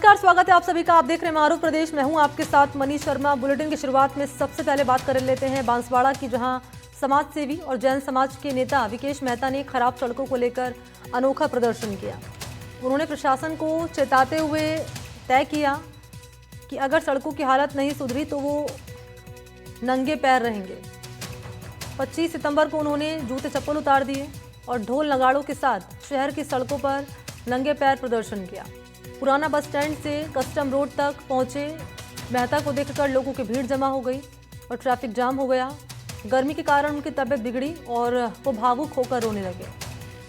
नमस्कार, स्वागत है आप सभी का। आप देख रहे हैं मारूफ प्रदेश। मैं हूं आपके साथ मनीष शर्मा। बुलेटिन की शुरुआत में सबसे पहले बात कर लेते हैं बांसवाड़ा की, जहां समाज सेवी और जैन समाज के नेता विकेश मेहता ने खराब सड़कों को लेकर अनोखा प्रदर्शन किया। उन्होंने प्रशासन को चेताते हुए तय किया कि अगर सड़कों की हालत नहीं सुधरी तो वो नंगे पैर रहेंगे। 25 सितंबर को उन्होंने जूते चप्पल उतार दिए और ढोल नगाड़ों के साथ शहर की सड़कों पर नंगे पैर प्रदर्शन किया। पुराना बस स्टैंड से कस्टम रोड तक पहुंचे मेहता को देखकर लोगों की भीड़ जमा हो गई और ट्रैफिक जाम हो गया। गर्मी के कारण उनकी तबीयत बिगड़ी और वो भावुक होकर रोने लगे,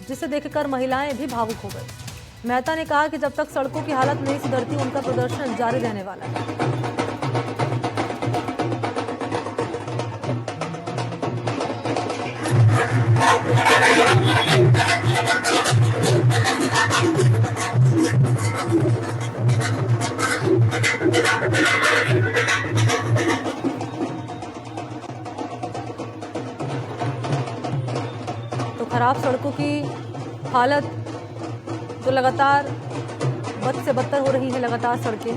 जिसे देखकर महिलाएं भी भावुक हो गई। मेहता ने कहा कि जब तक सड़कों की हालत नहीं सुधरती उनका प्रदर्शन जारी रहने वाला है। तो खराब सड़कों की हालत जो लगातार बद से बदतर हो रही है, लगातार सड़कें,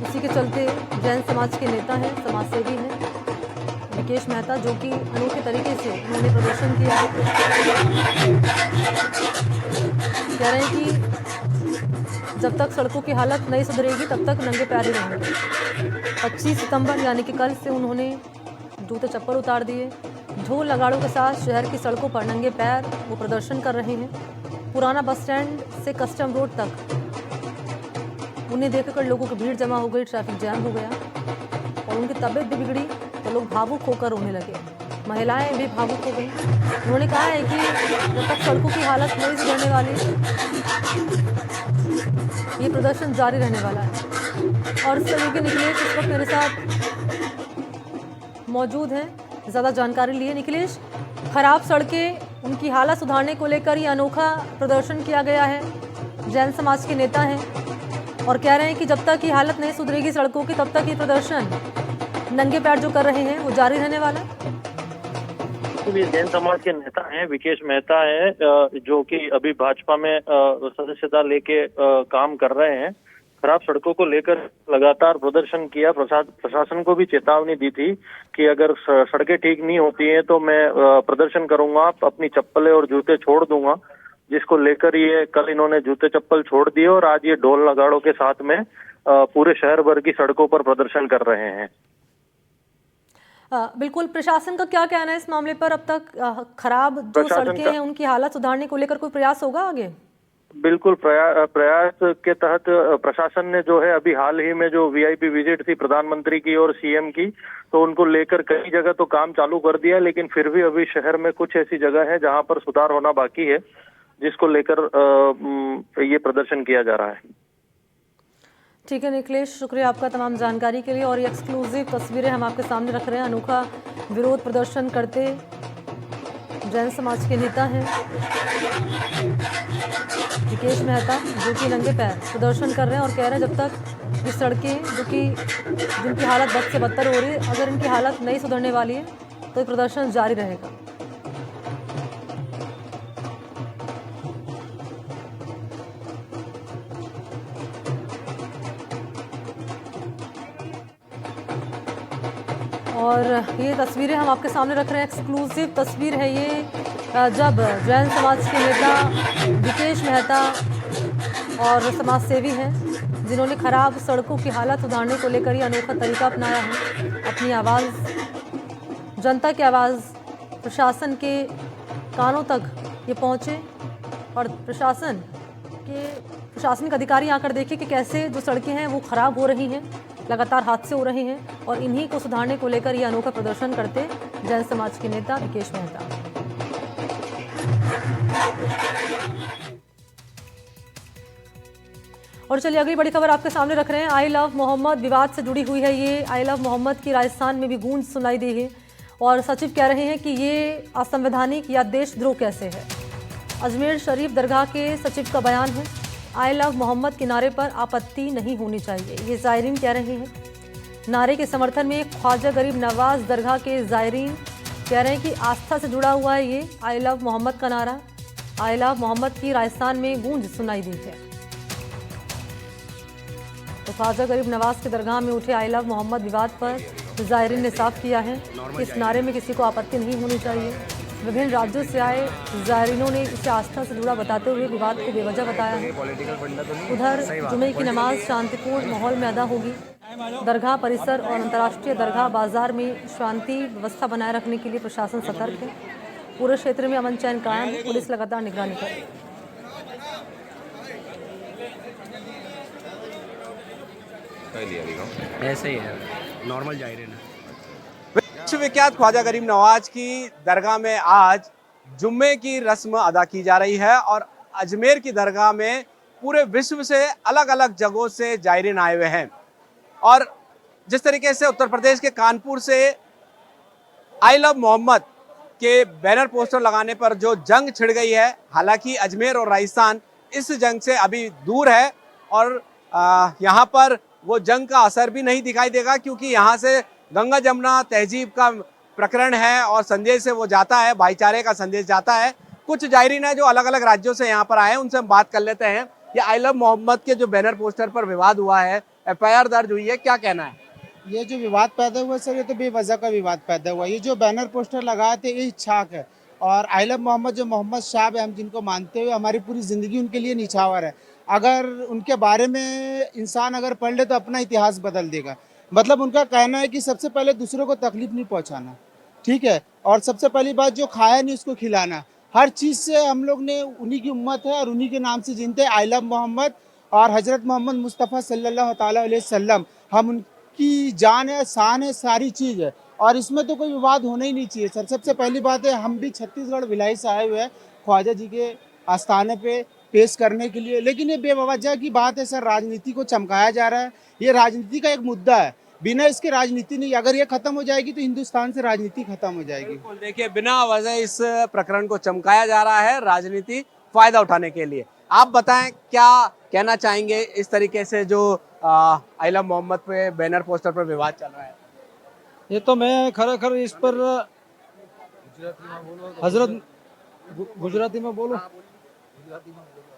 उसी के चलते जैन समाज के नेता हैं, समाज सेवी हैं विकेश मेहता, जो कि अनोखे तरीके से उन्होंने प्रदर्शन किया। कह रहे हैं कि जब तक सड़कों की हालत नहीं सुधरेगी तब तक नंगे पैर ही रहेंगे। 25 सितंबर यानी कि कल से उन्होंने जूते चप्पल उतार दिए। ढोल नगाड़ों के साथ शहर की सड़कों पर नंगे पैर वो प्रदर्शन कर रहे हैं। पुराना बस स्टैंड से कस्टम रोड तक उन्हें देखकर लोगों की भीड़ जमा हो गई, ट्रैफिक जैम हो गया और उनकी तबीयत भी बिगड़ी तो लोग भावुक होकर रोने लगे। महिलाएं भी भावुक हो गई। उन्होंने कहा है कि जब तक सड़कों की हालत नहीं सुधरने वाली ये प्रदर्शन जारी रहने वाला है। और सहयोगी निखिलेश इस वक्त मेरे साथ मौजूद हैं, ज़्यादा जानकारी लिए। निखिलेश, खराब सड़कें, उनकी हालत सुधारने को लेकर ये अनोखा प्रदर्शन किया गया है। जैन समाज के नेता हैं और कह रहे हैं कि जब तक ये हालत नहीं सुधरेगी सड़कों की तब तक ये प्रदर्शन नंगे पैर जो कर रहे हैं वो जारी रहने वाला है। जैन समाज के नेता हैं विकेश मेहता है, जो कि अभी भाजपा में सदस्यता लेके काम कर रहे हैं। खराब सड़कों को लेकर लगातार प्रदर्शन किया। प्रशासन को भी चेतावनी दी थी कि अगर सड़कें ठीक नहीं होती हैं तो मैं प्रदर्शन करूंगा, अपनी चप्पलें और जूते छोड़ दूंगा, जिसको लेकर ये कल इन्होंने जूते चप्पल छोड़ दिए और आज ये ढोल नगाड़ों के साथ में पूरे शहर भर की सड़कों पर प्रदर्शन कर रहे हैं। बिल्कुल, प्रशासन का क्या कहना है इस मामले पर? अब तक खराब जो सड़कें हैं उनकी हालत सुधारने को लेकर कोई प्रयास होगा आगे? बिल्कुल, प्रयास के तहत प्रशासन ने जो है अभी हाल ही में जो वीआईपी विजिट थी प्रधानमंत्री की और सीएम की, तो उनको लेकर कई जगह तो काम चालू कर दिया, लेकिन फिर भी अभी शहर में कुछ ऐसी जगह है जहां पर सुधार होना बाकी है, जिसको लेकर ये प्रदर्शन किया जा रहा है। ठीक है निखिलेश, शुक्रिया आपका तमाम जानकारी के लिए। और ये एक्सक्लूसिव तस्वीरें हम आपके सामने रख रहे हैं। अनोखा विरोध प्रदर्शन करते जैन समाज के नेता हैं विकेश मेहता, जो कि नंगे पैर प्रदर्शन कर रहे हैं और कह रहे हैं जब तक ये सड़कें जिनकी हालत बद से बदतर हो रही है, अगर इनकी हालत नहीं सुधरने वाली है तो ये प्रदर्शन जारी रहेगा। और ये तस्वीरें हम आपके सामने रख रहे हैं, एक्सक्लूसिव तस्वीर है ये, जब जैन समाज के नेता विकेश मेहता और समाज सेवी हैं जिन्होंने खराब सड़कों की हालत सुधारने को लेकर ये अनोखा तरीका अपनाया है। अपनी आवाज़, जनता की आवाज़ प्रशासन के कानों तक ये पहुँचे और प्रशासनिक अधिकारी आकर देखे कि कैसे जो सड़कें हैं वो ख़राब हो रही हैं, लगातार हादसे हो रहे हैं और इन्हीं को सुधारने को लेकर ये अनोखा प्रदर्शन करते जैन समाज के नेता विकेश मेहता। और चलिए अगली बड़ी खबर आपके सामने रख रहे हैं। आई लव मोहम्मद विवाद से जुड़ी हुई है ये। आई लव मोहम्मद की राजस्थान में भी गूंज सुनाई दी है और सचिव कह रहे हैं कि ये असंवैधानिक या देशद्रोह कैसे है। अजमेर शरीफ दरगाह के सचिव का बयान है, आई लव मोहम्मद के नारे पर आपत्ति नहीं होनी चाहिए, ये ज़ायरीन कह रहे हैं। नारे के समर्थन में ख्वाजा गरीब नवाज दरगाह के ज़ायरीन कह रहे हैं कि आस्था से जुड़ा हुआ है ये आई लव मोहम्मद का नारा। आई लव मोहम्मद की राजस्थान में गूंज सुनाई दी है। तो ख्वाजा गरीब नवाज की दरगाह में उठे आई लव मोहम्मद विवाद पर ज़ायरीन ने साफ किया है कि इस नारे में किसी को आपत्ति नहीं होनी चाहिए। विभिन्न राज्यों से आए ज़ायरीनों ने इसे आस्था से जुड़ा बताते हुए विवाद को बेवजह बताया है। उधर जुमे की नमाज शांतिपूर्ण माहौल में अदा होगी। दरगाह परिसर और अंतर्राष्ट्रीय दरगाह बाजार में शांति व्यवस्था बनाए रखने के लिए प्रशासन सतर्क है। पूरे क्षेत्र में अमन चैन कायम है। पुलिस लगातार निगरानी कर रही है। ऐसे ही है, नॉर्मल जायरीन है। विश्वविख्यात ख्वाजा गरीब नवाज की दरगाह में आज जुम्मे की रस्म अदा की जा रही है और अजमेर की दरगाह में पूरे विश्व से अलग अलग जगहों से जायरीन आए हुए हैं। और जिस तरीके से उत्तर प्रदेश के कानपुर से आई लव मोहम्मद के बैनर पोस्टर लगाने पर जो जंग छिड़ गई है, हालांकि अजमेर और राजस्थान इस जंग से अभी दूर है और यहाँ पर वो जंग का असर भी नहीं दिखाई देगा, क्योंकि यहाँ से गंगा जमुना तहजीब का प्रकरण है और संदेश से वो जाता है, भाईचारे का संदेश जाता है। कुछ जायरीन है जो अलग अलग राज्यों से यहाँ पर आए हैं, उनसे हम बात कर लेते हैं। ये आई लव मोहम्मद के जो बैनर पोस्टर पर विवाद हुआ है, FIR दर्ज हुई है, क्या कहना है? ये जो विवाद पैदा हुआ सर, ये तो बेवजह का विवाद पैदा हुआ। ये जो बैनर पोस्टर लगाए थे ये छाक है और आई लव मोहम्मद जो मोहम्मद साहब है, हम जिनको मानते हुए हमारी पूरी ज़िंदगी उनके लिए निछावर है। अगर उनके बारे में इंसान अगर पढ़ ले तो अपना इतिहास बदल देगा। मतलब उनका कहना है कि सबसे पहले दूसरों को तकलीफ नहीं पहुंचाना, ठीक है, और सबसे पहली बात जो खाया नहीं उसको खिलाना। हर चीज़ से हम लोग ने उन्हीं की उम्मत है और उन्हीं के नाम से जिनते आई लव मोहम्मद और हज़रत मोहम्मद मुस्तफ़ा सल्लल्लाहु अलैहि वसल्लम, हम उनकी जान है, शान है, सारी चीज़ है और इसमें तो कोई विवाद होना ही नहीं चाहिए सर। सबसे पहली बात है, हम भी छत्तीसगढ़ भिलाई से आए हुए हैं ख्वाजा जी के आस्थाने पे पेश करने के लिए, लेकिन ये बेवजह की बात है सर। राजनीति को चमकाया जा रहा है, ये राजनीति का एक मुद्दा है। बिना इसके राजनीति नहीं, अगर ये खत्म हो जाएगी तो हिंदुस्तान से राजनीति खत्म हो जाएगी। देखिए, बिना वजह इस प्रकरण को चमकाया जा रहा है, राजनीति फायदा उठाने के लिए। आप बताएं क्या कहना चाहेंगे इस तरीके से जो आई लव मोहम्मद पे बैनर पोस्टर पर विवाद चल रहा है? ये तो मैं खरेखर इस पर हजरत गुजराती में बोलो,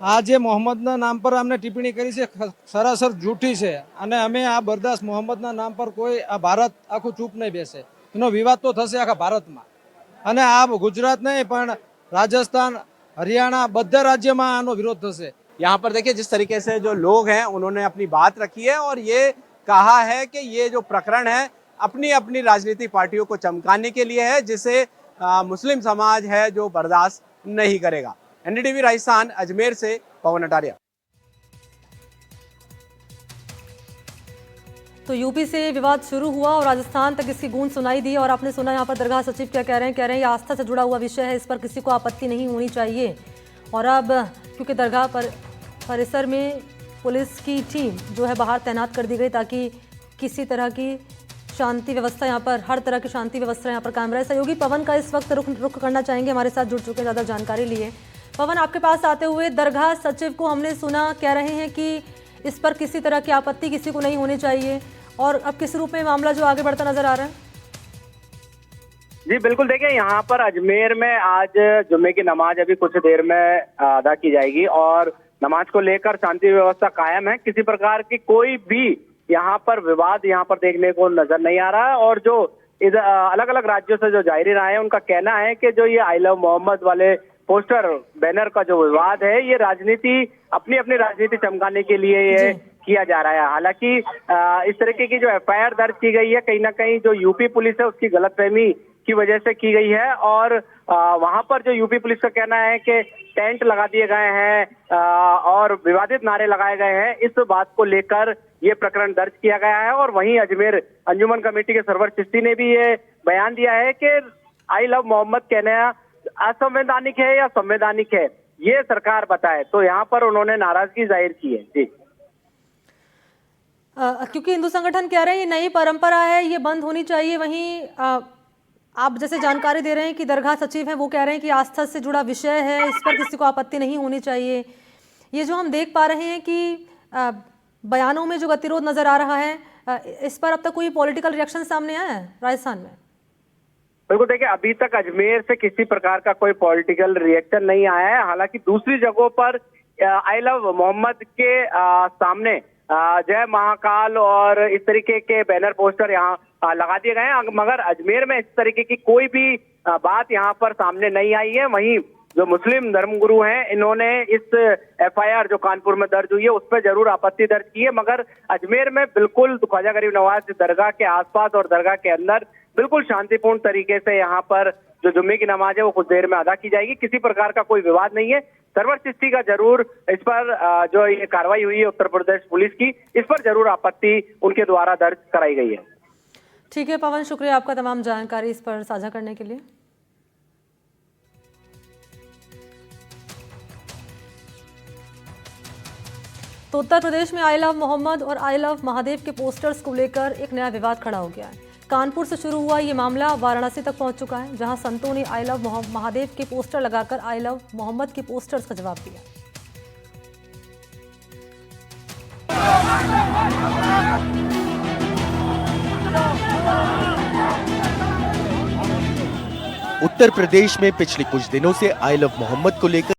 आज ये मोहम्मदના નામ પર અમને ટિપ્પણી કરી છે સરાસર જૂઠી છે અને અમે આ બરદાસ્ત મોહમ્મદના નામ પર કોઈ આ ભારત આખું ચૂપ નહીં બેસે। એનો વિવાદ તો થશે આખા ભારતમાં અને આ ગુજરાત નહીં પણ રાજસ્થાન, હરિયાણા બધા રાજ્યમાં આનો વિરોધ થશે। यहाँ पर देखिए जिस तरीके से जो लोग हैं उन्होंने अपनी बात रखी है और ये कहा है कि ये जो प्रकरण है अपनी अपनी राजनीतिक पार्टियों को चमकाने के लिए है, जिसे मुस्लिम समाज है जो बर्दाश्त नहीं करेगा। NDTV राजस्थान अजमेर से पवन अटारिया। तो यूपी से विवाद शुरू हुआ और राजस्थान तक इसकी गूंज सुनाई दी और आपने सुना यहाँ पर दरगाह सचिव क्या कह रहे हैं। ये आस्था से जुड़ा हुआ विषय है, इस पर किसी को आपत्ति नहीं होनी चाहिए। और अब क्योंकि दरगाह परिसर में पुलिस की टीम जो है बाहर तैनात कर दी गई ताकि किसी तरह की शांति व्यवस्था यहाँ पर, हर तरह की शांति व्यवस्था यहाँ पर कायम रहे। सहयोगी पवन का इस वक्त रुख करना चाहेंगे, हमारे साथ जुड़ चुके, ज़्यादा जानकारी लिए। पवन, आपके पास आते हुए दरगाह सचिव को हमने सुना कह रहे हैं कि इस पर किसी तरह की आपत्ति किसी को नहीं होनी चाहिए, और अब किस रूप में मामला जो आगे बढ़ता नजर आ रहा है? जी बिल्कुल, देखिए यहाँ पर अजमेर में आज जुम्मे की नमाज अभी कुछ देर में अदा की जाएगी और नमाज को लेकर शांति व्यवस्था कायम है। किसी प्रकार की कोई भी यहाँ पर विवाद यहाँ पर देखने को नजर नहीं आ रहा है। और जो अलग अलग राज्यों से जो जायरीन आए हैं उनका कहना है कि जो ये आई लव मोहम्मद वाले पोस्टर बैनर का जो विवाद है, ये राजनीति अपनी अपनी राजनीति चमकाने के लिए ये किया जा रहा है। हालांकि इस तरीके की जो FIR दर्ज की गई है, कहीं ना कहीं जो यूपी पुलिस है उसकी गलतफहमी की वजह से की गई है। और वहां पर जो यूपी पुलिस का कहना है कि टेंट लगा दिए गए हैं और विवादित नारे लगाए गए हैं, इस बात को लेकर ये प्रकरण दर्ज किया गया है। और वहीं अजमेर अंजुमन कमेटी के सरवर चिश्ती ने भी ये बयान दिया है कि आई लव मोहम्मद कहना असंवैधानिक है या संवैधानिक है, ये सरकार बताए। तो यहाँ पर उन्होंने नाराजगी जाहिर की है। जी, क्योंकि हिंदू संगठन कह रहे हैं ये नई परंपरा है, ये बंद होनी चाहिए। वहीं आप जैसे जानकारी दे रहे हैं कि दरगाह सचिव हैं, वो कह रहे हैं कि आस्था से जुड़ा विषय है, इस पर किसी को आपत्ति नहीं होनी चाहिए। ये जो हम देख पा रहे हैं कि बयानों में जो गतिरोध नजर आ रहा है, इस पर अब तक कोई पॉलिटिकल रिएक्शन सामने आया है राजस्थान में? बिल्कुल, देखिए अभी तक अजमेर से किसी प्रकार का कोई पॉलिटिकल रिएक्शन नहीं आया है। हालांकि दूसरी जगहों पर आई लव मोहम्मद के सामने जय महाकाल और इस तरीके के बैनर पोस्टर यहाँ लगा दिए गए हैं, मगर अजमेर में इस तरीके की कोई भी बात यहाँ पर सामने नहीं आई है। वहीं जो मुस्लिम धर्मगुरु हैं, इन्होंने इस एफआईआर जो कानपुर में दर्ज हुई है उस पर जरूर आपत्ति दर्ज की है, मगर अजमेर में बिल्कुल ख्वाजा गरीब नवाज दरगाह के आसपास और दरगाह के अंदर बिल्कुल शांतिपूर्ण तरीके से यहाँ पर जो जुम्मे की नमाज है वो कुछ देर में अदा की जाएगी। किसी प्रकार का कोई विवाद नहीं है। सरवर चिश्ती का जरूर इस पर जो ये कार्रवाई हुई है उत्तर प्रदेश पुलिस की, इस पर जरूर आपत्ति उनके द्वारा दर्ज कराई गई है। ठीक है पवन, शुक्रिया आपका तमाम जानकारी इस पर साझा करने के लिए। तो उत्तर प्रदेश में आई लव मोहम्मद और आई लव महादेव के पोस्टर्स को लेकर एक नया विवाद खड़ा हो गया है। कानपुर से शुरू हुआ ये मामला वाराणसी तक पहुंच चुका है, जहां संतों ने आई लव महादेव के पोस्टर लगाकर आई लव मोहम्मद के पोस्टर्स का जवाब दिया। उत्तर प्रदेश में पिछले कुछ दिनों से आई लव मोहम्मद को लेकर